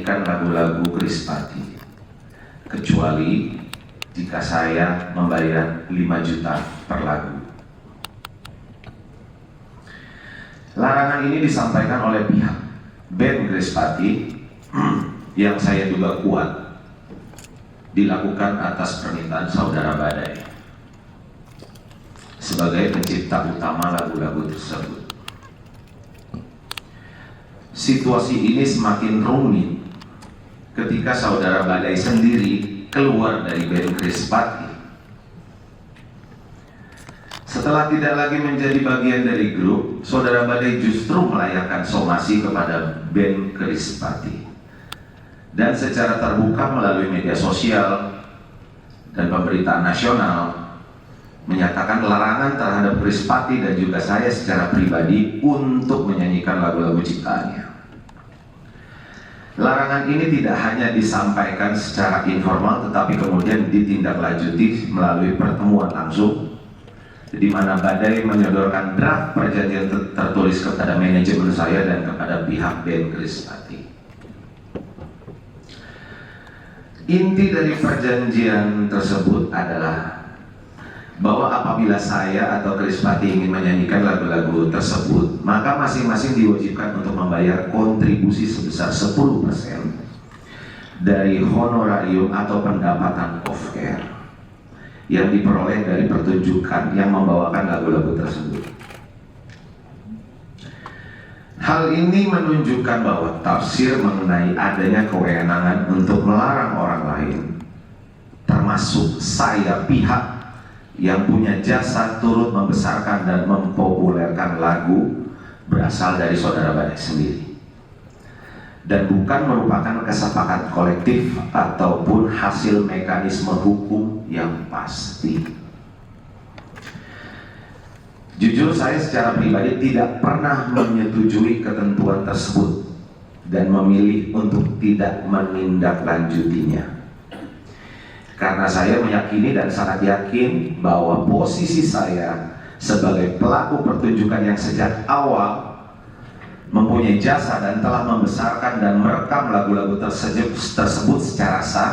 menyanyikan lagu-lagu Krispati, kecuali jika saya membayar 5 juta per lagu. Larangan ini disampaikan oleh pihak band Krispati yang saya duga kuat dilakukan atas permintaan Saudara Badai sebagai pencipta utama lagu-lagu tersebut. Situasi ini semakin rumit ketika Saudara Badai sendiri keluar dari band Krispati. Setelah tidak lagi menjadi bagian dari grup, Saudara Badai justru melayangkan somasi kepada band Krispati, dan secara terbuka melalui media sosial dan pemberitaan nasional menyatakan larangan terhadap Krispati dan juga saya secara pribadi untuk menyanyikan lagu-lagu ciptaannya. Larangan ini tidak hanya disampaikan secara informal, tetapi kemudian ditindaklanjuti melalui pertemuan langsung, di mana Badai menyodorkan draft perjanjian tertulis kepada manajemen saya dan kepada pihak band Krispati. Inti dari perjanjian tersebut adalah bahwa apabila saya atau Krispati ingin menyanyikan lagu-lagu tersebut, maka masing-masing diwajibkan untuk membayar kontribusi sebesar 10% dari honorarium atau pendapatan off-air yang diperoleh dari pertunjukan yang membawakan lagu-lagu tersebut. Hal ini menunjukkan bahwa tafsir mengenai adanya kewenangan untuk melarang orang lain, termasuk saya, pihak yang punya jasa turut membesarkan dan mempopulerkan lagu, berasal dari Saudara Badai sendiri, dan bukan merupakan kesepakatan kolektif ataupun hasil mekanisme hukum yang pasti. Jujur, saya secara pribadi tidak pernah menyetujui ketentuan tersebut dan memilih untuk tidak menindaklanjutinya, karena saya meyakini dan sangat yakin bahwa posisi saya sebagai pelaku pertunjukan yang sejak awal mempunyai jasa dan telah membesarkan dan merekam lagu-lagu tersebut secara sah,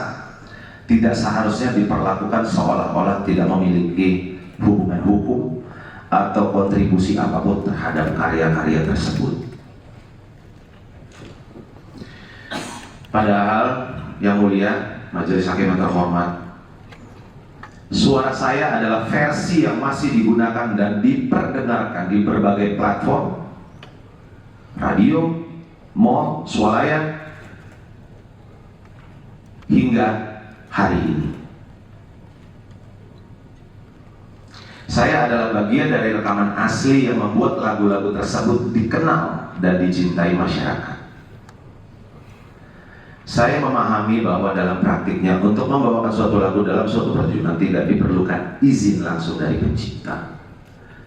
tidak seharusnya diperlakukan seolah-olah tidak memiliki hubungan hukum atau kontribusi apapun terhadap karya-karya tersebut. Padahal yang mulia Majelis Hakim yang terhormat, suara saya adalah versi yang masih digunakan dan diperdengarkan di berbagai platform, radio, mall, swalayan, hingga hari ini. Saya adalah bagian dari rekaman asli yang membuat lagu-lagu tersebut dikenal dan dicintai masyarakat. Saya memahami bahwa dalam praktiknya untuk membawakan suatu lagu dalam suatu pertunjukan tidak diperlukan izin langsung dari pencipta,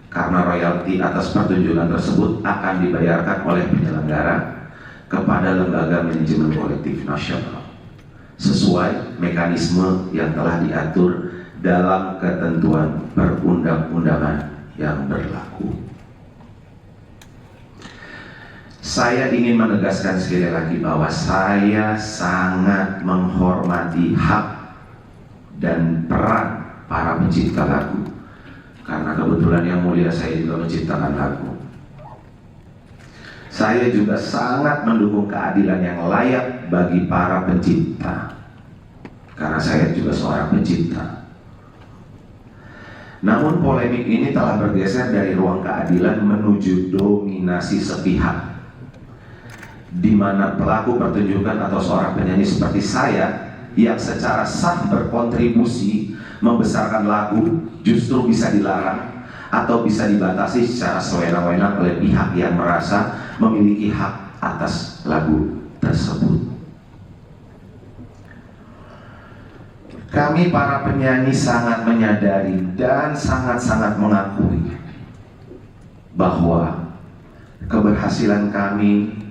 karena royalti atas pertunjukan tersebut akan dibayarkan oleh penyelenggara kepada lembaga manajemen kolektif nasional sesuai mekanisme yang telah diatur dalam ketentuan perundang-undangan yang berlaku. Saya ingin menegaskan sekali lagi bahwa saya sangat menghormati hak dan peran para pencipta lagu, karena kebetulan yang mulia saya juga menciptakan lagu. Saya juga sangat mendukung keadilan yang layak bagi para pencipta, karena saya juga seorang pencipta. Namun polemik ini telah bergeser dari ruang keadilan menuju dominasi sepihak, di mana pelaku pertunjukan atau seorang penyanyi seperti saya yang secara sah berkontribusi membesarkan lagu justru bisa dilarang atau bisa dibatasi secara sewenang-wenang oleh pihak yang merasa memiliki hak atas lagu tersebut. Kami para penyanyi sangat menyadari dan sangat-sangat mengakui bahwa keberhasilan kami,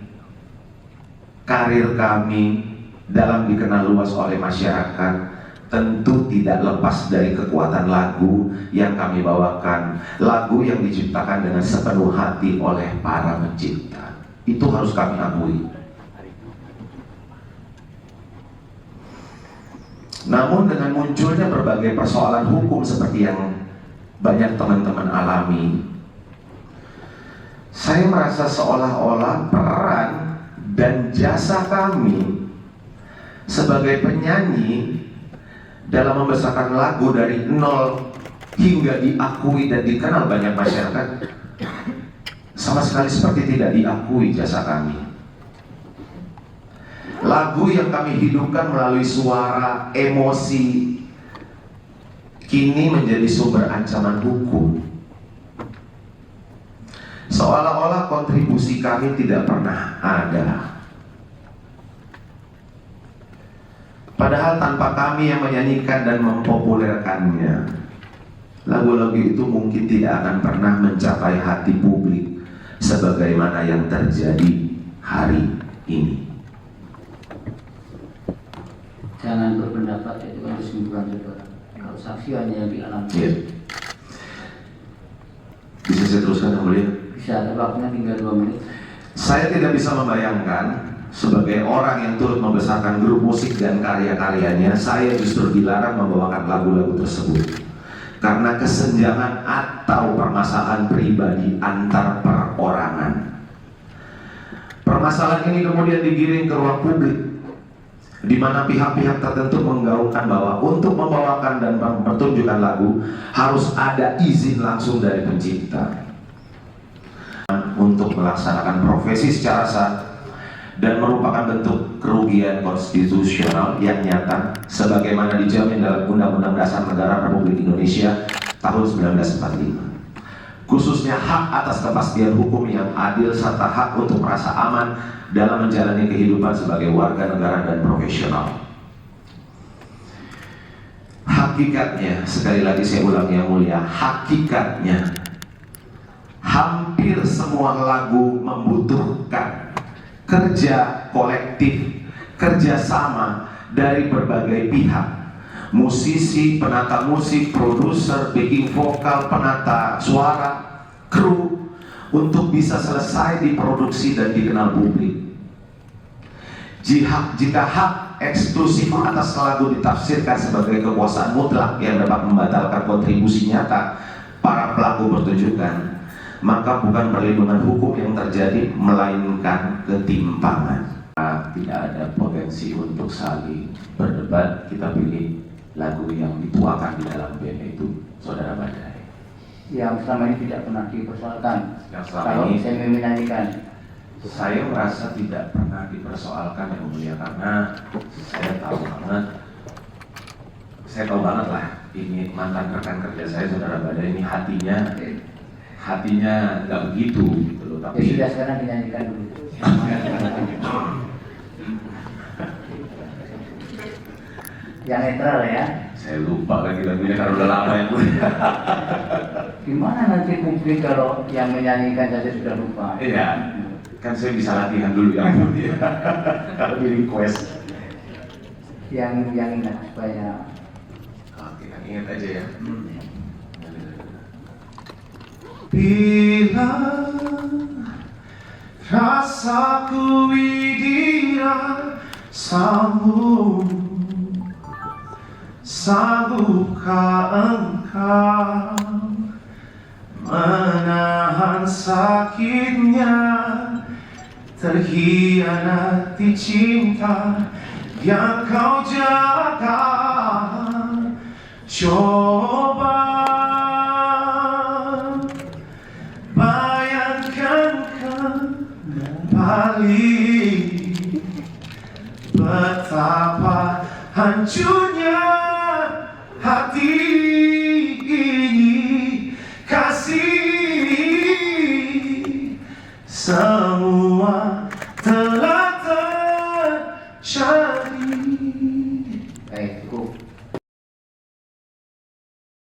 karir kami dalam dikenal luas oleh masyarakat tentu tidak lepas dari kekuatan lagu yang kami bawakan, lagu yang diciptakan dengan sepenuh hati oleh para pencipta. Itu harus kami akui. Namun dengan munculnya berbagai persoalan hukum seperti yang banyak teman-teman alami, saya merasa seolah-olah peran dan jasa kami sebagai penyanyi dalam membesarkan lagu dari nol hingga diakui dan dikenal banyak masyarakat sama sekali seperti tidak diakui jasa kami. Lagu yang kami hidupkan melalui suara, emosi, kini menjadi sumber ancaman hukum. Seolah-olah kontribusi kami tidak pernah ada. Padahal tanpa kami yang menyanyikan dan mempopulerkannya, lagu-lagu itu mungkin tidak akan pernah mencapai hati publik sebagaimana yang terjadi hari ini. Jangan berpendapat, itu kan kesimpulan saudara. Kalau saksi hanya yang dialami. Ya. Bisa saya teruskan yang mulia? Bisa, ada waktunya tinggal 2 menit. Saya tidak bisa membayangkan sebagai orang yang turut membesarkan grup musik dan karya-karyanya, saya justru dilarang membawakan lagu-lagu tersebut karena kesenjangan atau permasalahan pribadi antar perorangan. Permasalahan ini kemudian digiring ke ruang publik, di mana pihak-pihak tertentu menggaungkan bahwa untuk membawakan dan mempertunjukkan lagu harus ada izin langsung dari pencipta untuk melaksanakan profesi secara sah dan merupakan bentuk kerugian konstitusional yang nyata sebagaimana dijamin dalam Undang-Undang Dasar Negara Republik Indonesia tahun 1945, khususnya hak atas kepastian hukum yang adil serta hak untuk merasa aman dalam menjalani kehidupan sebagai warga negara dan profesional. Hakikatnya, sekali lagi saya ulang yang mulia, hakikatnya hampir semua lagu membutuhkan kerja kolektif, kerjasama dari berbagai pihak, musisi, penata musik, produser, backing vokal, penata suara, kru, untuk bisa selesai diproduksi dan dikenal publik. Jika hak eksklusif atas lagu ditafsirkan sebagai kekuasaan mutlak yang dapat membatalkan kontribusi nyata para pelaku pertunjukan, maka bukan perlindungan hukum yang terjadi, melainkan ketimpangan. Tidak ada potensi untuk saling berdebat, kita pilih lagu yang dituakan di dalam band itu Saudara Badai. Yang selama ini tidak pernah dipersoalkan. Yang selama kalau ini saya menyanyikan, saya merasa tidak pernah dipersoalkan yang mulia, karena saya tahu banget lah, ini mantan rekan kerja saya Saudara Badai ini hatinya nggak begitu gitu loh, tapi ya sudah, sekarang dinyanyikan dulu. Yang netral ya. saya lupa lagi lagunya karena udah lama ya. Gimana nanti publik kalau yang menyanyikan saja sudah lupa? Iya, kan saya bisa latihan dulu yang mulia. Kalau di request Yang ingat supaya. oke, yang ingat aja ya. Bila rasaku widira sanggupkah engkau menahan sakitnya terhianati cinta yang kau jaga? Coba bayangkan kembali betapa hancurnya hati ini, kasih semua telah